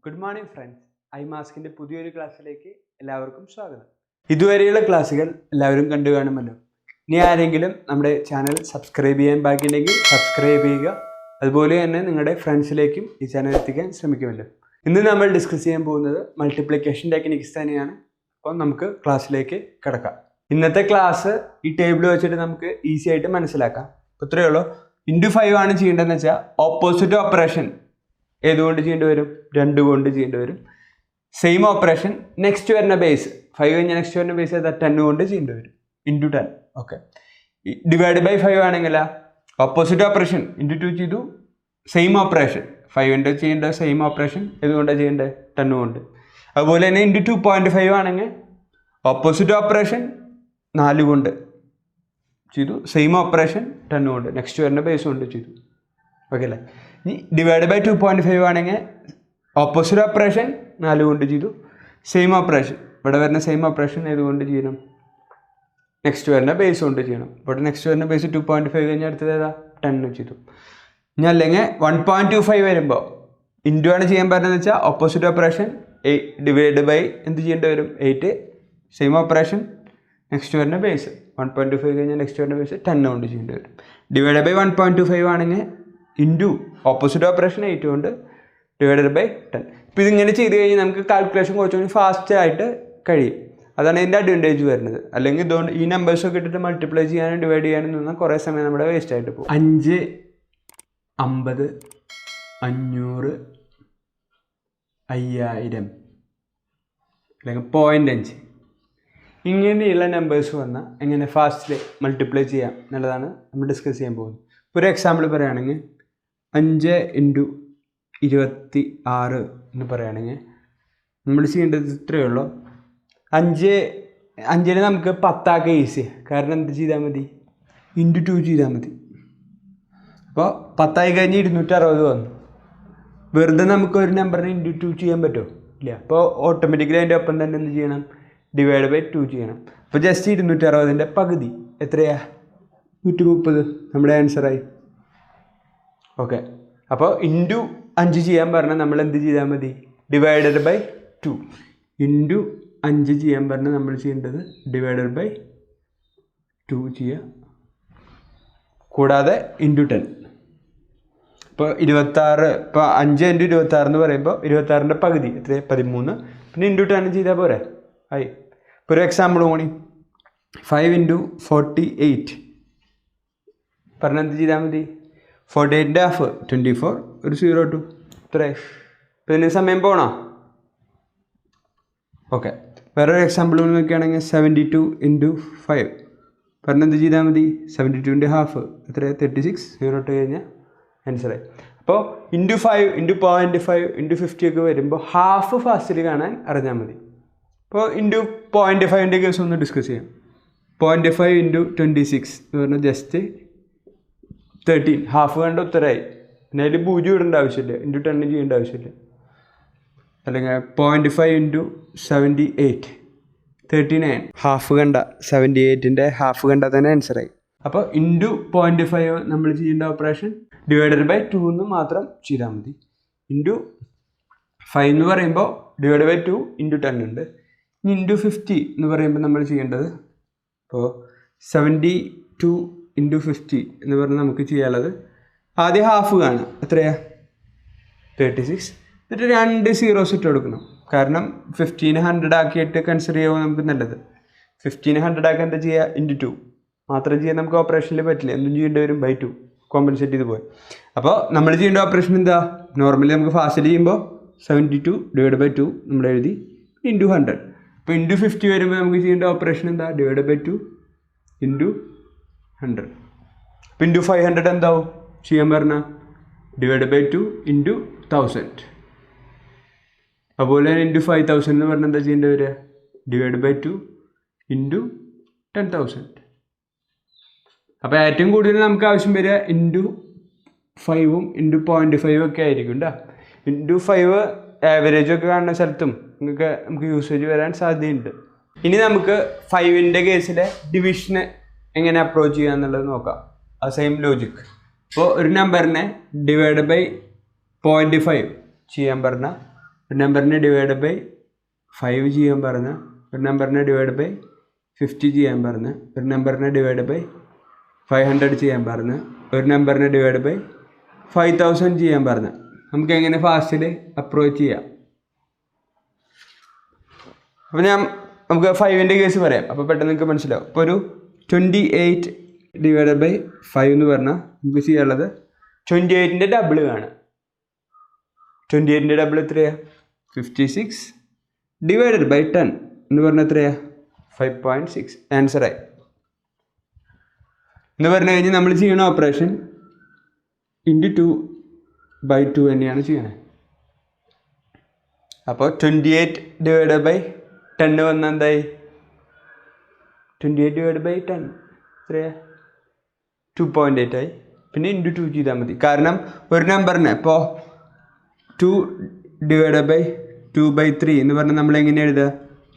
Good morning friends. ഐമാസ്കിൻ്റെ പുതിയൊരു ക്ലാസ്സിലേക്ക് എല്ലാവർക്കും സ്വാഗതം. ഇതുവരെയുള്ള ക്ലാസ്സുകൾ എല്ലാവരും കണ്ടു കാണുമല്ലോ. ഇനി ആരെങ്കിലും നമ്മുടെ ചാനൽ സബ്സ്ക്രൈബ് ചെയ്യാൻ ബാക്കിയുണ്ടെങ്കിൽ സബ്സ്ക്രൈബ് ചെയ്യുക. അതുപോലെ തന്നെ നിങ്ങളുടെ ഫ്രണ്ട്സിലേക്കും ഈ ചാനൽ എത്തിക്കാൻ ശ്രമിക്കുമല്ലോ. ഇന്ന് നമ്മൾ ഡിസ്കസ് ചെയ്യാൻ പോകുന്നത് മൾട്ടിപ്ലിക്കേഷൻ ടെക്നിക്സ് തന്നെയാണ്. അപ്പോൾ നമുക്ക് ക്ലാസ്സിലേക്ക് കിടക്കാം. ഇന്നത്തെ ക്ലാസ് ഈ ടേബിൾ വെച്ചിട്ട് നമുക്ക് ഈസി ആയിട്ട് മനസ്സിലാക്കാം. അപ്പോൾ ഇത്രയേ ഉള്ളൂ. ഇൻറ്റു 5 ആണ് ചെയ്യേണ്ടതെന്ന് വെച്ചാൽ ഓപ്പോസിറ്റ് ഓപ്പറേഷൻ ഏതുകൊണ്ട് ചെയ്യേണ്ടി വരും? 2 കൊണ്ട് ചെയ്യേണ്ടി വരും. സെയിം ഓപ്പറേഷൻ നെക്സ്റ്റ് വരുന്ന ബേസ് 5 കഴിഞ്ഞാൽ നെക്സ്റ്റ് വരുന്ന ബേസ് ഏതാ? 10 കൊണ്ട് ചെയ്യേണ്ടി വരും. ഇൻറ്റു 10. ഓക്കെ. ഡിവൈഡ് ബൈ 5 ആണെങ്കിൽ ഓപ്പോസിറ്റ് ഓപ്പറേഷൻ ഇൻറ്റു 2 ചെയ്തു. സെയിം ഓപ്പറേഷൻ 5 ചെയ്യേണ്ട സെയിം ഓപ്പറേഷൻ ഏതുകൊണ്ടാണ് ചെയ്യേണ്ടത്? 10 കൊണ്ട്. അതുപോലെ തന്നെ ഇൻറ്റു 2.5 ആണെങ്കിൽ ഓപ്പോസിറ്റ് ഓപ്പറേഷൻ 4 കൊണ്ട് ചെയ്തു. സെയിം ഓപ്പറേഷൻ 10 കൊണ്ട് നെക്സ്റ്റ് വരുന്ന ബേസ് കൊണ്ട് ചെയ്തു. ഓക്കെ അല്ലേ? ഇനി ഡിവൈഡ് ബൈ 2.5 ആണെങ്കിൽ ഓപ്പോസിറ്റ് ഓപ്പറേഷൻ 4 കൊണ്ട് ചെയ്തു. സെയിം ഓപ്പറേഷൻ ഇവിടെ വരുന്ന സെയിം ഓപ്പറേഷൻ ഏതുകൊണ്ട് ചെയ്യണം? നെക്സ്റ്റ് വരുന്ന ബേസ് കൊണ്ട് ചെയ്യണം. ഇവിടെ നെക്സ്റ്റ് വരുന്ന ബേസ് 2.5 കഴിഞ്ഞാൽ അടുത്തത് ഏതാ? 10 ചെയ്തു. ഇനി അല്ലെങ്കിൽ 1.25 വരുമ്പോൾ ഇൻറ്റു ആണ് ചെയ്യാൻ പറ്റുന്നതെന്ന് വെച്ചാൽ ഓപ്പോസിറ്റ് ഓപ്പറേഷൻ ഡിവൈഡ് ബൈ എന്ത് ചെയ്യേണ്ടി വരും? 8. സെയിം ഓപ്പറേഷൻ നെക്സ്റ്റ് വരുന്ന ബേസ് 1.25 കഴിഞ്ഞാൽ നെക്സ്റ്റ് വരുന്ന ബേസ് 10 കൊണ്ട് ചെയ്യേണ്ടി വരും. ഡിവൈഡ് ബൈ 1.25 ആണെങ്കിൽ ഇൻറ്റു ഓപ്പോസിറ്റ് ഓപ്പറേഷൻ 8 കൊണ്ട് ഡിവൈഡഡ് ബൈ 10. ഇപ്പോൾ ഇതിങ്ങനെ ചെയ്ത് കഴിഞ്ഞാൽ നമുക്ക് കാൽക്കുലേഷൻ കുറച്ചുകൂടി ഫാസ്റ്റ് ആയിട്ട് കഴിയും. അതാണ് ഇതിൻ്റെ അഡ്വാൻറ്റേജ് വരുന്നത്. അല്ലെങ്കിൽ ഇതുകൊണ്ട് ഈ നമ്പേഴ്സൊക്കെ ഇട്ടിട്ട് മൾട്ടിപ്ലൈ ചെയ്യാനും ഡിവൈഡ് ചെയ്യാനും നിന്നാൽ കുറേ സമയം നമ്മുടെ വേസ്റ്റ് ആയിട്ട് പോകും. 5, 50, 500, 1000 അല്ലെങ്കിൽ 0.5 ഇങ്ങനെയുള്ള നമ്പേഴ്സ് വന്നാൽ എങ്ങനെ ഫാസ്റ്റിൽ മൾട്ടിപ്ലൈ ചെയ്യാം എന്നുള്ളതാണ് നമ്മൾ ഡിസ്കസ് ചെയ്യാൻ പോകുന്നത്. ഒരു എക്സാമ്പിൾ പറയുകയാണെങ്കിൽ 5 × 26 എന്ന് പറയുകയാണെങ്കിൽ നമ്മൾ ചെയ്യേണ്ടത് ഇത്രയേ ഉള്ളൂ. 5 നമുക്ക് 10 ആക്കാൻ ഈസിയാണ്. കാരണം എന്ത് ചെയ്താൽ മതി? ഇൻറ്റു 2 ചെയ്താൽ മതി. അപ്പോൾ 10 ആയി കഴിഞ്ഞ് 260 വന്നു. വെറുതെ നമുക്ക് ഒരു നമ്പറിന് ഇൻറ്റു 2 ചെയ്യാൻ പറ്റുമോ? ഇല്ല. അപ്പോൾ ഓട്ടോമാറ്റിക്കലി അതിൻ്റെ ഒപ്പം തന്നെ എന്ത് ചെയ്യണം? ഡിവൈഡ് ബൈ 2 ചെയ്യണം. അപ്പോൾ ജസ്റ്റ് 260ൻ്റെ പകുതി എത്രയാ? 130. നമ്മുടെ ആൻസറായി. ഓക്കെ. അപ്പോൾ ഇൻറ്റു 5 ചെയ്യാൻ പറഞ്ഞാൽ നമ്മൾ എന്ത് ചെയ്താൽ മതി? Divided by 2. ഇൻറ്റു 5 ചെയ്യാൻ പറഞ്ഞാൽ നമ്മൾ ചെയ്യേണ്ടത് ഡിവൈഡഡ് ബൈ 2 ചെയ്യുക. കൂടാതെ ഇൻറ്റു 10. ഇപ്പോൾ 26. ഇപ്പോൾ 5 × 26 എന്ന് പറയുമ്പോൾ 26ൻ്റെ പകുതി എത്രയാണ്? 13. പിന്നെ ഇൻറ്റു 10 ചെയ്താൽ പോരെ? ആയി. ഇപ്പോൾ ഒരു എക്സാമ്പിൾ കൂടി 5 × 48 പറഞ്ഞാൽ എന്ത് ചെയ്താൽ മതി? 48ൻ്റെ ഹാഫ് 24. ഒരു 0 2 ഇത്രേ. ഇപ്പോൾ ഇതിന് സമയം പോകണോ? ഓക്കെ. വേറൊരു എക്സാമ്പിൾ നോക്കുകയാണെങ്കിൽ 72 × 5 പറഞ്ഞാൽ എന്ത് ചെയ്താൽ മതി? 72ൻ്റെ ഹാഫ് എത്ര? 36. 0 2 കഴിഞ്ഞാൽ ആൻസറായി. അപ്പോൾ ഇൻറ്റു 5 × 0.5 × 50 ഒക്കെ വരുമ്പോൾ ഹാഫ് ഫാസ്റ്റിൽ കാണാൻ അറിഞ്ഞാൽ മതി. ഇപ്പോൾ ഇൻറ്റു 0.5ൻ്റെ കേസ് ഒന്ന് ഡിസ്കസ് ചെയ്യാം. 0.5 × 26 എന്ന് പറഞ്ഞാൽ ജസ്റ്റ് 13. ഹാഫ് കണ്ട ഉത്തരമായി. പിന്നെ അതിൽ 0 ഇടേണ്ട ആവശ്യമില്ല. ഇൻറ്റു 10 ചെയ്യേണ്ട ആവശ്യമില്ല. അല്ലെങ്കിൽ 0.5 × 78 39. ഹാഫ് കണ്ട 78ൻ്റെ ഹാഫ് കണ്ടാൽ തന്നെ ആൻസറായി. അപ്പോൾ ഇൻറ്റു 0.5 നമ്മൾ ചെയ്യേണ്ട ഓപ്പറേഷൻ ഡിവൈഡഡ് ബൈ 2 എന്ന് മാത്രം ചെയ്താൽ മതി. ഇൻറ്റു 5 എന്ന് പറയുമ്പോൾ ഡിവൈഡ് ബൈ 2 ഇൻറ്റു 10 ഉണ്ട്. ഇനി ഇൻറ്റു 50 എന്ന് പറയുമ്പോൾ നമ്മൾ ചെയ്യേണ്ടത് ഇപ്പോൾ 72 × 50 എന്ന് പറഞ്ഞാൽ നമുക്ക് ചെയ്യാനുള്ളത് ആദ്യം ഹാഫ് കാണാം. എത്രയാ? 36. എന്നിട്ട് 2 zeros ഇട്ട് കൊടുക്കണം. കാരണം 15 100 ആക്കിയിട്ട് കൺസിഡർ ചെയ്യുമ്പോൾ നമുക്ക് നല്ലത്. 15 100 ആക്കാൻ എന്താ ചെയ്യുക? ഇൻറ്റു 2 മാത്രം ചെയ്യാൻ നമുക്ക് ഓപ്പറേഷനിൽ പറ്റില്ല. എന്തും ചെയ്യേണ്ടി വരും? ബൈ 2 കോമ്പൻസേറ്റ് ചെയ്ത് പോയി. അപ്പോൾ നമ്മൾ ചെയ്യേണ്ട ഓപ്പറേഷൻ എന്താ? നോർമലി നമുക്ക് ഫാസ്റ്റിൽ ചെയ്യുമ്പോൾ 72 ഡിവൈഡ് ബൈ 2 നമ്മൾ എഴുതി ഇൻറ്റു 100. അപ്പോൾ ഇൻറ്റു 50 വരുമ്പോൾ നമുക്ക് ചെയ്യേണ്ട ഓപ്പറേഷൻ എന്താ? Divide by 2 into 100. അപ്പോൾ ഇൻറ്റു 500 എന്താവും ചെയ്യാൻ പറഞ്ഞാൽ? Divide by 2 into 1000. അതുപോലെ തന്നെ ഇൻറ്റു 5000 എന്ന് പറഞ്ഞാൽ എന്താ ചെയ്യേണ്ടി വരിക? Divide by 2 into 10,000. അപ്പോൾ ഏറ്റവും കൂടുതൽ നമുക്ക് ആവശ്യം വരിക ഇൻറ്റു 5ഉം ഇൻറ്റു 0.5 ഒക്കെ ആയിരിക്കും കേട്ടോ. ഇൻറ്റു 5 ആവറേജൊക്കെ കാണുന്ന സ്ഥലത്തും നമുക്ക് യൂസേജ് വരാൻ സാധ്യതയുണ്ട്. ഇനി നമുക്ക് 5ൻ്റെ കേസിലെ ഡിവിഷന് എങ്ങനെ അപ്രോച്ച് ചെയ്യുക എന്നുള്ളത് നോക്കാം. ആ സെയിം ലോജിക്. അപ്പോൾ ഒരു നമ്പറിനെ ഡിവൈഡ് ബൈ 0.5 ചെയ്യാൻ പറഞ്ഞാൽ ഒരു നമ്പറിനെ ഡിവൈഡ് ബൈ 5 ചെയ്യാൻ പറഞ്ഞ, ഒരു നമ്പറിനെ ഡിവൈഡ് ബൈ 50 ചെയ്യാൻ പറഞ്ഞ്, ഒരു നമ്പറിനെ ഡിവൈഡ് ബൈ 500 ചെയ്യാൻ പറഞ്ഞ്, ഒരു നമ്പറിനെ ഡിവൈഡ് ബൈ 5000 ചെയ്യാൻ പറഞ്ഞ്, നമുക്ക് എങ്ങനെ ഫാസ്റ്റിൽ അപ്രോച്ച് ചെയ്യാം? അപ്പോൾ നമുക്ക് 5ൻ്റെ കേസ് പറയാം. അപ്പോൾ പെട്ടെന്ന് നിങ്ങൾക്ക് മനസ്സിലാവും. ഇപ്പോൾ ഒരു 28 ഡിവൈഡഡ് ബൈ 5 എന്ന് പറഞ്ഞാൽ നമുക്ക് ചെയ്യാനുള്ളത് 28ൻ്റെ ഡബിൾ കാണാം. 28ൻ്റെ ഡബിൾ എത്രയാണ്? 56 ഡിവൈഡഡ് ബൈ 10 എന്ന് പറഞ്ഞാൽ എത്രയാണ്? 5.6. ആൻസറായി. എന്ന് പറഞ്ഞു കഴിഞ്ഞാൽ നമ്മൾ ചെയ്യണ ഓപ്പറേഷൻ × 2/2 തന്നെയാണ് ചെയ്യണത്. അപ്പോൾ 28 ഡിവൈഡഡ് ബൈ 10 വന്നാൽ എന്തായി? 28 ഡിവൈഡ് ബൈ 10 എത്രയാ? 2.8 ആയി. പിന്നെ × 2 ചെയ്താൽ മതി. കാരണം ഒരു നമ്പറിന് ഇപ്പോൾ 2 ഡിവൈഡ് ബൈ 2/3 എന്ന് പറഞ്ഞാൽ നമ്മൾ എങ്ങനെ എഴുതുക?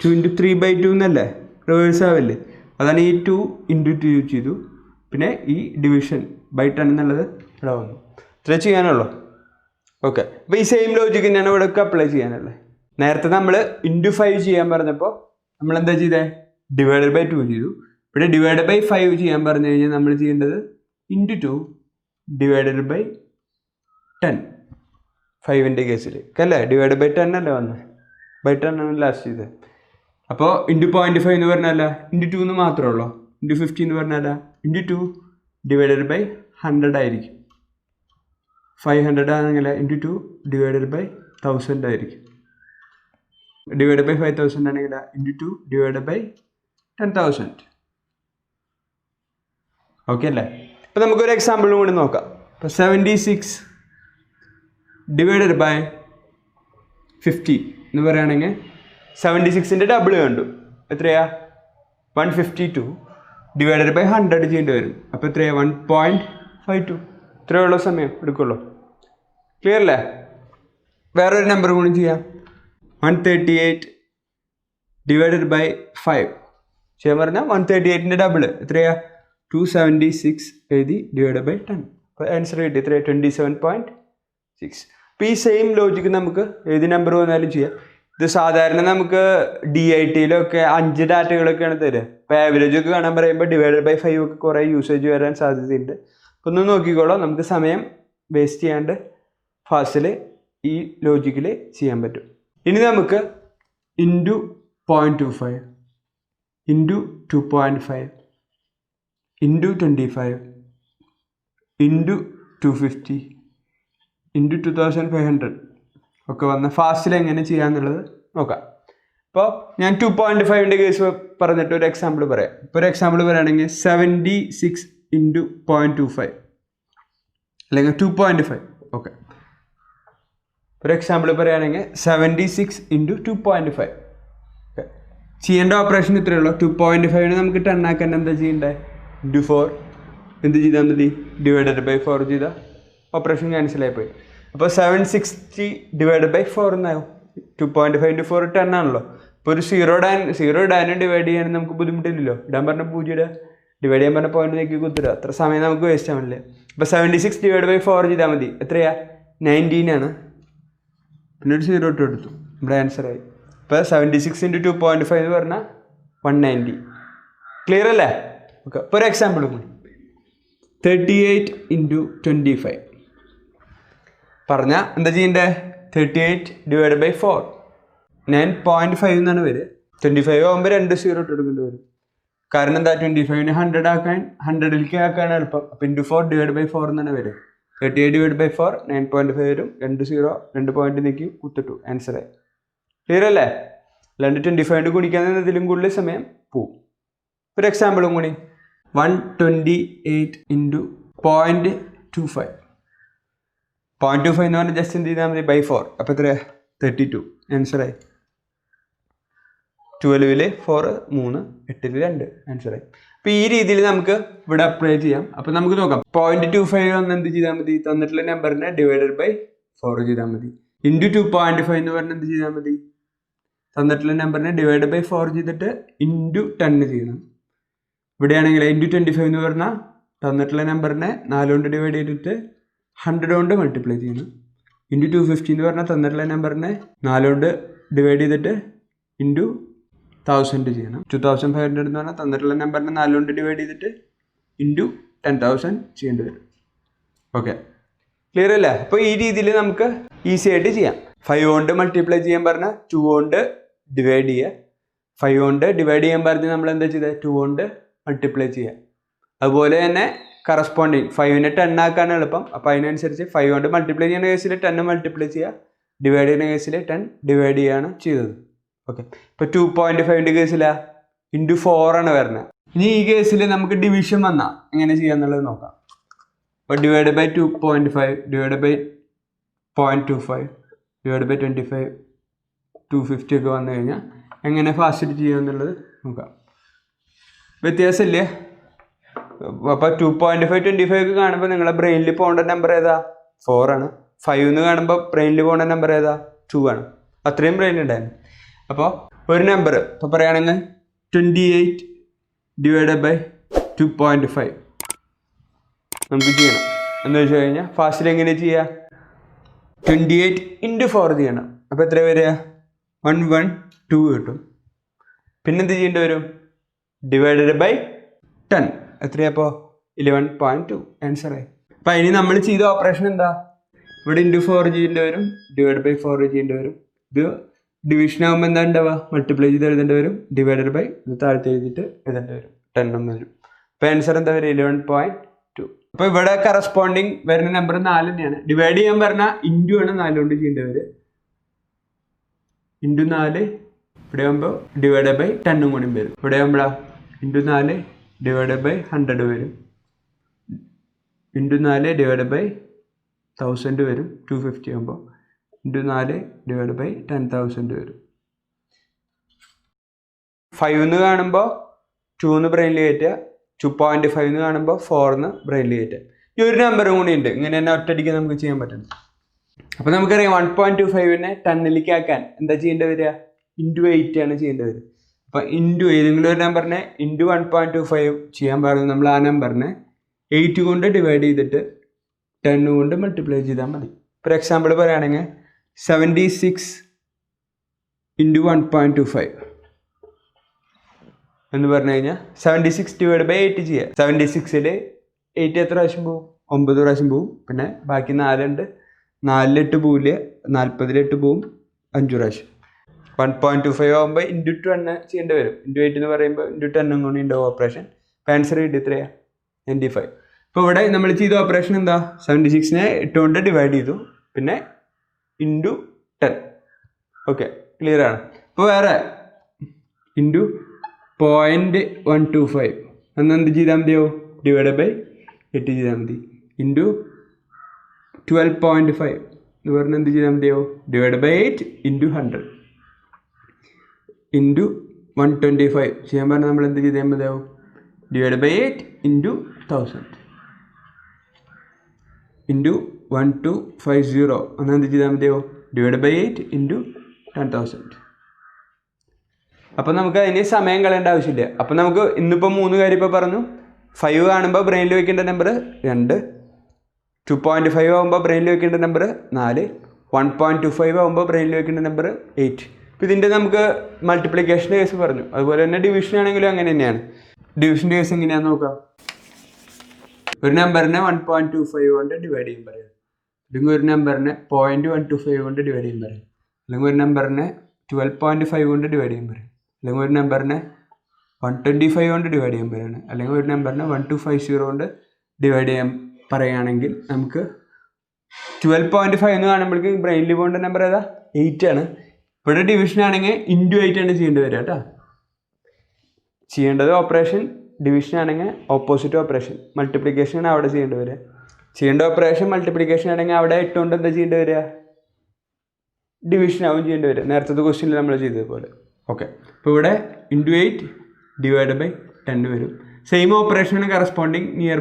2 × 3/2 എന്നല്ലേ? റിവേഴ്സ് ആവല്ലേ? അതാണ് ഈ 2 × 2 ചെയ്തു. പിന്നെ ഈ ഡിവിഷൻ ബൈ 10 എന്നുള്ളത് ഇവിടെ വന്നു. ഇത്ര ചെയ്യാനുള്ളൂ. ഓക്കെ. അപ്പോൾ ഈ സെയിം ലോജിക്ക് തന്നെയാണ് ഇവിടെ അപ്ലൈ ചെയ്യാനുള്ളത്. നേരത്തെ നമ്മൾ × 5 ചെയ്യാൻ പറഞ്ഞപ്പോൾ നമ്മൾ എന്താ ചെയ്തത്? ഡിവൈഡഡ് ബൈ 2 ചെയ്തു. ഇവിടെ ഡിവൈഡ് ബൈ 5 ചെയ്യാൻ പറഞ്ഞു കഴിഞ്ഞാൽ നമ്മൾ ചെയ്യേണ്ടത് × 2 ഡിവൈഡഡ് ബൈ 10. 5ൻ്റെ കേസിൽ അല്ലേ? ഡിവൈഡ് ബൈ 10 അല്ലേ വന്നത്? ബൈ 10 ആണ് ലാസ്റ്റ് ചെയ്തത്. അപ്പോൾ × 0.5 എന്ന് പറഞ്ഞാൽ × 2 എന്ന് മാത്രമേ ഉള്ളൂ. × 50 എന്ന് പറഞ്ഞാൽ × 2 ഡിവൈഡഡ് ബൈ 100 ആയിരിക്കും. 500 ആണെങ്കിൽ × 2 ഡിവൈഡഡ് ബൈ 1000 ആയിരിക്കും. ഡിവൈഡ് ബൈ 5000 ആണെങ്കിൽ × 2 ഡിവൈഡ് ബൈ 10,000. ഓക്കെ അല്ലേ? ഇപ്പോൾ നമുക്കൊരു എക്സാമ്പിളും കൂടി നോക്കാം. ഇപ്പോൾ 76 ഡിവൈഡഡ് ബൈ 50 എന്ന് പറയുകയാണെങ്കിൽ 76ൻ്റെ ഡബിൾ കണ്ടു. എത്രയാ? 152 ഡിവൈഡഡ് ബൈ 100 ചെയ്യേണ്ടി വരും. അപ്പോൾ എത്രയാണ്? 1.52. ഇത്രയുള്ള സമയം എടുക്കുള്ളൂ. ക്ലിയർ അല്ലേ? വേറൊരു നമ്പർ കൂടി ചെയ്യാം. 138 ഡിവൈഡഡ് ബൈ 5 ചെയ്യാൻ പറഞ്ഞാൽ 138ൻ്റെ ഡബിൾ എത്രയാ? 276 എഴുതി ഡിവൈഡ് ബൈ 10. അപ്പോൾ ആൻസർ കിട്ടി. എത്രയാണ്? 27.6. അപ്പോൾ ഈ സെയിം ലോജിക്ക് നമുക്ക് ഏത് നമ്പർ വന്നാലും ചെയ്യാം. ഇത് സാധാരണ നമുക്ക് DITയിലൊക്കെ 5 ഡാറ്റകളൊക്കെയാണ് തരിക. ഇപ്പോൾ ആവറേജ് ഒക്കെ കാണാൻ പറയുമ്പോൾ ഡിവൈഡഡ് ബൈ 5 ഒക്കെ കുറേ യൂസേജ് വരാൻ സാധ്യതയുണ്ട്. അപ്പോൾ ഒന്ന് നോക്കിക്കോളാം. നമുക്ക് സമയം വേസ്റ്റ് ചെയ്യാണ്ട് ഫാസ്റ്റിൽ ഈ ലോജിക്കിൽ ചെയ്യാൻ പറ്റും. ഇനി നമുക്ക് × 0.25 × 2.5 × 25 × 250 × 2500 ഒക്കെ വന്ന ഫാസ്റ്റിൽ എങ്ങനെ ചെയ്യാന്നുള്ളത് നോക്കാം. അപ്പോൾ ഞാൻ 2.5ൻ്റെ കേസ് പറഞ്ഞിട്ട് ഒരു എക്സാമ്പിൾ പറയാം. ഇപ്പോൾ ഒരു എക്സാമ്പിൾ പറയുകയാണെങ്കിൽ 76 × 0.25 അല്ലെങ്കിൽ 2.5. ഓക്കെ. ഒരു എക്സാമ്പിൾ പറയുകയാണെങ്കിൽ 76 × 2.5. ഓക്കെ. ചെയ്യേണ്ട ഓപ്പറേഷൻ ഇത്രയേ ഉള്ളൂ. 2.5ന് നമുക്ക് 10 ആക്കാൻ എന്താ ചെയ്യേണ്ടത്? × 4 എന്ത് ചെയ്താൽ മതി? ഡിവൈഡഡ് ബൈ 4 ചെയ്താൽ ഓപ്പറേഷൻ ക്യാൻസലായി പോയി. അപ്പോൾ 760 ഡിവൈഡ് ബൈ 4 എന്നാവും. 2.5 × 4 10 ആണല്ലോ. ഇപ്പോൾ ഒരു 0 ഇടാനും ഡിവൈഡ് ചെയ്യാനും നമുക്ക് ബുദ്ധിമുട്ടില്ലല്ലോ. ഇടാൻ പറഞ്ഞ 0 ഇടുക, ഡിവൈഡ് ചെയ്യാൻ പറഞ്ഞ പോയിന്റ് നോക്കി കുത്തിടുക. അത്ര സമയം നമുക്ക് വേസ്റ്റ് ആവില്ല. അപ്പോൾ 76 ഡിവൈഡ് ബൈ 4 ചെയ്താൽ മതി. എത്രയാ? 19 ആണ്. പിന്നെ ഒരു 0 ഇട്ട് എടുത്തു. നമ്മുടെ ആൻസറായി. ഇപ്പോൾ 76 × 2.5 എന്ന് പറഞ്ഞാൽ 190. ക്ലിയർ അല്ലേ? ഓക്കെ. ഇപ്പോൾ ഒരു എക്സാമ്പിൾ കൂടി 38 × 25 പറഞ്ഞാൽ എന്താ ചെയ്യേണ്ടത്? 38 ഡിവൈഡ് ബൈ 4 9.5 എന്നാണ് വരിക. 25 ആകുമ്പോൾ 2 0 ഇട്ട് എടുക്കേണ്ടി വരും. കാരണം എന്താ? 25ന് 100 ആക്കാൻ 100ലേക്ക് ആക്കാനാണ് എളുപ്പം. അപ്പോൾ × 4 ഡിവൈഡ് ബൈ 4 എന്നാണ് വരിക. 38 ഡിവൈഡ് ബൈ 4 9.5 വരും. 2 0 2 പോയിന്റ് നീക്കി കുത്തിട്ടു. ആൻസറായി. ക്ലിയർ അല്ലേ? അല്ലാണ്ട് 25 കുടിക്കാൻ ഇതിലും കൂടുതൽ സമയം പോവും. ഒരു എക്സാമ്പിളും കൂടി 128 × 0.25 0.25 എന്ന് പറഞ്ഞാൽ ജസ്റ്റ് എന്ത് ചെയ്താൽ മതി? ബൈ 4. അപ്പോൾ എത്ര? 32. ആൻസറായി. 12ൽ 4 3 8ൽ 2 ആൻസറായി. അപ്പോൾ ഈ രീതിയിൽ നമുക്ക് ഇവിടെ അപ്ലൈ ചെയ്യാം. അപ്പോൾ നമുക്ക് നോക്കാം. 0.25 വന്ന് എന്ത് ചെയ്താൽ മതി? തന്നിട്ടുള്ള നമ്പറിനെ ഡിവൈഡഡ് ബൈ 4 ചെയ്താൽ മതി. × 2.5 എന്ന് പറഞ്ഞാൽ എന്ത് ചെയ്താൽ മതി? തന്നിട്ടുള്ള നമ്പറിനെ ഡിവൈഡ് ബൈ 4 ചെയ്തിട്ട് × 10 ചെയ്യണം. ഇവിടെയാണെങ്കിൽ × 25 എന്ന് പറഞ്ഞാൽ തന്നിട്ടുള്ള നമ്പറിനെ 4 കൊണ്ട് ഡിവൈഡ് ചെയ്തിട്ട് 100 കൊണ്ട് മൾട്ടിപ്ലൈ ചെയ്യണം. ഇൻറ്റു 250 എന്ന് പറഞ്ഞാൽ തന്നിട്ടുള്ള നമ്പറിനെ 4 കൊണ്ട് ഡിവൈഡ് ചെയ്തിട്ട് ഇൻറ്റു 1000 ചെയ്യണം. 2500 എന്ന് പറഞ്ഞാൽ തന്നിട്ടുള്ള നമ്പറിനെ 4 കൊണ്ട് ഡിവൈഡ് ചെയ്തിട്ട് ഇൻറ്റു 10,000 ചെയ്യേണ്ടി വരും. ഓക്കെ, ക്ലിയർ അല്ലേ? അപ്പോൾ ഈ രീതിയിൽ നമുക്ക് ഈസി ആയിട്ട് ചെയ്യാം. 5 കൊണ്ട് മൾട്ടിപ്ലൈ ചെയ്യാൻ പറഞ്ഞാൽ 2 കൊണ്ട് ഡിവൈഡ് ചെയ്യുക. 5 കൊണ്ട് ഡിവൈഡ് ചെയ്യാൻ പറഞ്ഞ് നമ്മൾ എന്താ ചെയ്തത്? 2 കൊണ്ട് മൾട്ടിപ്ലൈ ചെയ്യുക. അതുപോലെ തന്നെ കറസ്പോണ്ടിങ് 5നെ 10 ആക്കാനാണ് എളുപ്പം. അപ്പോൾ അതിനനുസരിച്ച് 5 കൊണ്ട് മൾട്ടിപ്ലൈ ചെയ്യുന്ന കേസിൽ 10 മൾട്ടിപ്ലൈ ചെയ്യുക, ഡിവൈഡ് ചെയ്യുന്ന കേസിൽ 10 ഡിവൈഡ് ചെയ്യുകയാണ് ചെയ്തത്. ഓക്കെ, ഇപ്പോൾ 2.5ൻ്റെ കേസിലാണ് ഇൻറ്റു 4 ആണ് വരുന്നത്. ഇനി ഈ കേസിൽ നമുക്ക് ഡിവിഷൻ വന്നാൽ എങ്ങനെ ചെയ്യാന്നുള്ളത് നോക്കാം. അപ്പോൾ divide by 2.5 divide by 0.25 divide by 25 250 ഒക്കെ വന്നു കഴിഞ്ഞാൽ എങ്ങനെ ഫാസ്റ്റ് ചെയ്യാന്നുള്ളത് നോക്കാം. വ്യത്യാസമില്ലേ? അപ്പോൾ 2.5 25 ഒക്കെ കാണുമ്പോൾ നിങ്ങളുടെ ബ്രെയിനിൽ പോകേണ്ട നമ്പർ ഏതാ? 4 ആണ്. 5 എന്ന് കാണുമ്പോൾ ബ്രെയിനിൽ പോകേണ്ട നമ്പർ ഏതാ? 2 ആണ്. അത്രയും ബ്രെയിൻ ഉണ്ടായിരുന്നു. അപ്പോൾ ഒരു നമ്പർ ഇപ്പോൾ പറയുകയാണെങ്കിൽ 28 ഡിവൈഡ് ബൈ 2.5 നമുക്ക് ചെയ്യണം. എന്ന് വെച്ച് കഴിഞ്ഞാൽ ഫാസ്റ്റിൽ എങ്ങനെ ചെയ്യുക? 28 ഇൻറ്റു 4 ചെയ്യണം. അപ്പോൾ എത്ര വരിക? 112 കിട്ടും. പിന്നെന്ത് ചെയ്യേണ്ടി വരും? ഡിവൈഡഡ് ബൈ 10 എത്രയപ്പോൾ? 11.2 ആൻസറായി. അപ്പോൾ അതിന് നമ്മൾ ചെയ്ത ഓപ്പറേഷൻ എന്താ? ഇവിടെ ഇൻറ്റു 4 ചെയ്യേണ്ടി വരും, ഡിവൈഡ് ബൈ 4 ചെയ്യേണ്ടി വരും. ഇത് ഡിവിഷൻ ആകുമ്പോൾ എന്താ ഉണ്ടാവുക? മൾട്ടിപ്ലൈ ചെയ്ത് എഴുതേണ്ടി വരും, ഡിവൈഡഡ് ബൈ ഇത് താഴത്തെ എഴുതിയിട്ട് എഴുതേണ്ടി വരും, 10 വരും. അപ്പോൾ ആൻസർ എന്താ വരും? 11.2. അപ്പോൾ ഇവിടെ കറസ്പോണ്ടിങ് വരുന്ന നമ്പർ 4 തന്നെയാണ്. ഡിവൈഡ് ചെയ്യാൻ പറഞ്ഞാൽ ഇൻറ്റു ആണ് 4 കൊണ്ട് ചെയ്യേണ്ടി വരും. ഇൻറ്റു 4 ഇവിടെ ആകുമ്പോൾ ഡിവൈഡ് ബൈ 10 കൂടി വരും. ഇവിടെ ആകുമ്പോഴാ ഇൻറ്റു 4 ഡിവൈഡ് ബൈ 100 വരും. ഇൻറ്റു 4 ഡിവൈഡ് ബൈ 1000 വരും. 250 ആകുമ്പോൾ ഇൻറ്റു 4 ഡിവൈഡ് ബൈ 10,000 വരും. 5 എന്ന് കാണുമ്പോൾ 2 എന്ന് ബ്രെയിനിൽ കയറ്റുക, 2.5 എന്ന് കാണുമ്പോൾ 4 എന്ന് ബ്രെയിനിൽ കയറ്റുക. ഈ ഒരു നമ്പറും കൂടി ഉണ്ട്. ഇങ്ങനെ തന്നെ ഒറ്റയടിക്ക് നമുക്ക് ചെയ്യാൻ പറ്റും. അപ്പോൾ നമുക്കറിയാം 1.25നെ 10ലേക്ക് ആക്കാൻ എന്താ ചെയ്യേണ്ടി വരിക? ഇൻറ്റു 8 ആണ് ചെയ്യേണ്ടി വരിക. അപ്പോൾ ഇൻറ്റു ഏതെങ്കിലും ഒരു നമ്പറിനെ ഇൻറ്റു 1.25 ചെയ്യാൻ പറയുന്നത് നമ്മൾ ആ നമ്പറിനെ 8 കൊണ്ട് ഡിവൈഡ് ചെയ്തിട്ട് 10 കൊണ്ട് മൾട്ടിപ്ലൈ ചെയ്താൽ മതി. ഫോർ എക്സാമ്പിൾ പറയുകയാണെങ്കിൽ 76 ഇൻറ്റു 1.25 എന്ന് പറഞ്ഞു കഴിഞ്ഞാൽ 76 ഡിവൈഡ് ബൈ 8 ചെയ്യുക. 76ൽ 8 എത്ര പ്രാവശ്യം പോവും? 9 പ്രാവശ്യം പോവും. പിന്നെ ബാക്കി 4 ഉണ്ട്. 4-ൽ 8 പോവില്ല, 40-ൽ 8 പോവും, 5 പ്രാവശ്യം. 1.25 ആകുമ്പോൾ ഇൻറ്റു 10 ചെയ്യേണ്ടി വരും. ഇൻറ്റു 8 എന്ന് പറയുമ്പോൾ ഇൻറ്റു 10 കൂടി ഉണ്ടാവും ഓപ്പറേഷൻ. അപ്പോൾ ആൻസർ കിട്ടി എത്രയാണ്? 95. ഇപ്പോൾ ഇവിടെ നമ്മൾ ചെയ്ത ഓപ്പറേഷൻ എന്താ? 76നെ 8 കൊണ്ട് ഡിവൈഡ് ചെയ്തു, പിന്നെ ഇൻറ്റു 10. ഓക്കെ, ക്ലിയർ ആണ്. ഇപ്പോൾ വേറെ ഇൻറ്റു 0.125 അന്ന് എന്ത് ചെയ്താൽ മതിയോ? ഡിവൈഡ് ബൈ 8 ചെയ്താൽ മതി. ഇൻറ്റു 12.5 എന്ന് പറഞ്ഞാൽ എന്ത് ചെയ്താൽ മതിയോ? ഡിവൈഡ് ബൈ 8 ഇൻറ്റു 100 ഇൻറ്റു 125 ചെയ്യാൻ പറഞ്ഞാൽ നമ്മൾ എന്ത് ചെയ്താൽ മതിയാവും? ഡിവൈഡ് ബൈ 8 ഇൻറ്റു 1000 ഇൻറ്റു 1250 എന്നാൽ എന്ത് ചെയ്താൽ മതിയോ? Divide by 8 into 10,000. അപ്പോൾ നമുക്ക് അതിന് സമയം കളയേണ്ട ആവശ്യമില്ല. അപ്പോൾ നമുക്ക് ഇന്നിപ്പോൾ 3 കാര്യം ഇപ്പോൾ പറഞ്ഞു. 5 കാണുമ്പോൾ ബ്രെയിനിൽ വയ്ക്കേണ്ട നമ്പർ 2, 2.5 ആകുമ്പോൾ ബ്രെയിനിൽ വയ്ക്കേണ്ട നമ്പർ 4, 1.25 ആകുമ്പോൾ ബ്രെയിനിൽ വയ്ക്കേണ്ട നമ്പർ 8. അപ്പോൾ ഇതിൻ്റെ നമുക്ക് മൾട്ടിപ്ലിക്കേഷൻ്റെ കേസ് പറഞ്ഞു. അതുപോലെ തന്നെ ഡിവിഷൻ ആണെങ്കിലും അങ്ങനെ തന്നെയാണ്. ഡിവിഷൻ്റെ കേസ് എങ്ങനെയാണെന്ന് നോക്കാം. ഒരു നമ്പറിനെ 1.25 കൊണ്ട് ഡിവൈഡ് ചെയ്യാൻ പറയാം, അല്ലെങ്കിൽ ഒരു നമ്പറിനെ 0.125 കൊണ്ട് ഡിവൈഡ് ചെയ്യാൻ പറയാം, അല്ലെങ്കിൽ ഒരു നമ്പറിനെ 12.5 കൊണ്ട് ഡിവൈഡ് ചെയ്യാൻ പറയും, അല്ലെങ്കിൽ ഒരു നമ്പറിനെ 125 കൊണ്ട് ഡിവൈഡ് ചെയ്യാൻ പറയുകയാണ്, അല്ലെങ്കിൽ ഒരു നമ്പറിനെ 1250 കൊണ്ട് ഡിവൈഡ് ചെയ്യാൻ പറയുകയാണെങ്കിൽ നമുക്ക് 12.5 എന്ന് കാണുമ്പോഴേക്കും ബ്രെയിനിൽ പോകേണ്ട നമ്പർ ഏതാ? 8 ആണ്. ഇവിടെ ഡിവിഷൻ ആണെങ്കിൽ ഇൻറ്റു 8 ആണ് ചെയ്യേണ്ടി വരിക കേട്ടോ. ചെയ്യേണ്ടത് ഓപ്പറേഷൻ ഡിവിഷൻ ആണെങ്കിൽ ഓപ്പോസിറ്റ് ഓപ്പറേഷൻ, മൾട്ടിപ്ലിക്കേഷൻ ആണ് അവിടെ ചെയ്യേണ്ടി വരിക. ചെയ്യേണ്ട ഓപ്പറേഷൻ മൾട്ടിപ്ലിക്കേഷൻ ആണെങ്കിൽ അവിടെ 8 കൊണ്ട് എന്താ ചെയ്യേണ്ടി വരിക? ഡിവിഷൻ ആവും ചെയ്യേണ്ടി വരിക. നേരത്തെ ക്വസ്റ്റ്യനിൽ നമ്മൾ ചെയ്തതുപോലെ. ഓക്കെ, അപ്പോൾ ഇവിടെ ഇൻറ്റു 8 ഡിവൈഡ് ബൈ 10 വരും. സെയിം ഓപ്പറേഷനാണ് കറസ്പോണ്ടിങ് നിയർ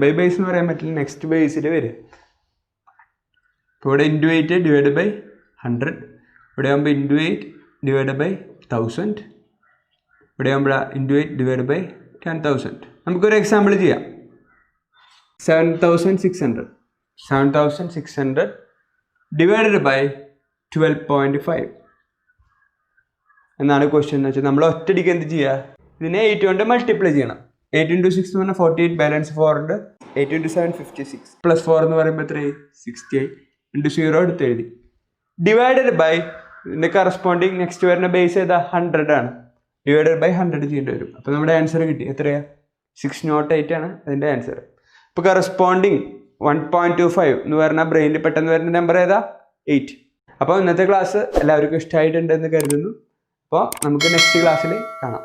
ബൈ ബേസ് എന്ന് പറയാൻ പറ്റില്ല, നെക്സ്റ്റ് ബേസിൽ വരും. ഇപ്പോൾ ഇവിടെ ഇൻറ്റു 8 ഡിവൈഡ് ബൈ 100, ഇവിടെ ആകുമ്പോൾ ഇൻറ്റു 8 ഡിവൈഡ് ബൈ 1000, ഇവിടെ ആകുമ്പോൾ ഇൻറ്റു 8 ഡിവൈഡ് ബൈ 10,000. നമുക്കൊരു എക്സാമ്പിൾ ചെയ്യാം. 7,600 ഡിവൈഡഡ് ബൈ 12.5 എന്നാണ് ക്വസ്റ്റ്യൻ എന്ന് വെച്ചാൽ നമ്മൾ ഒറ്റയടിക്ക് എന്ത് ചെയ്യുക, ഇതിനെ 8 കൊണ്ട് മൾട്ടിപ്ലൈ ചെയ്യണം. 8 × 6 എന്ന് പറഞ്ഞാൽ 48, ബാലൻസ് 4 ഉണ്ട്. 8 × 7 56 പ്ലസ് 4 എന്ന് പറയുമ്പോൾ എത്രയായി 68 × 0 എടുത്ത് എഴുതി. ഡിവൈഡഡ് ബൈ ഇതിൻ്റെ കറസ്പോണ്ടിങ് നെക്സ്റ്റ് വരുന്ന ബേസ് ഏതാ 100 ആണ്. ഡിവൈഡഡ് ബൈ 100 ചെയ്യേണ്ടി വരും. അപ്പോൾ നമ്മുടെ ആൻസർ കിട്ടി. എത്രയാ 608 ആണ് അതിൻ്റെ ആൻസർ. ഇപ്പോൾ കറസ്പോണ്ടിങ് 1.25 എന്ന് പറഞ്ഞാൽ ബ്രെയിനിൽ പെട്ടെന്ന് വരുന്ന നമ്പർ ഏതാ 8. അപ്പോൾ ഇന്നത്തെ ക്ലാസ് എല്ലാവർക്കും ഇഷ്ടമായിട്ടുണ്ടെന്ന് കരുതുന്നു. അപ്പോൾ നമുക്ക് നെക്സ്റ്റ് ക്ലാസ്സിൽ കാണാം.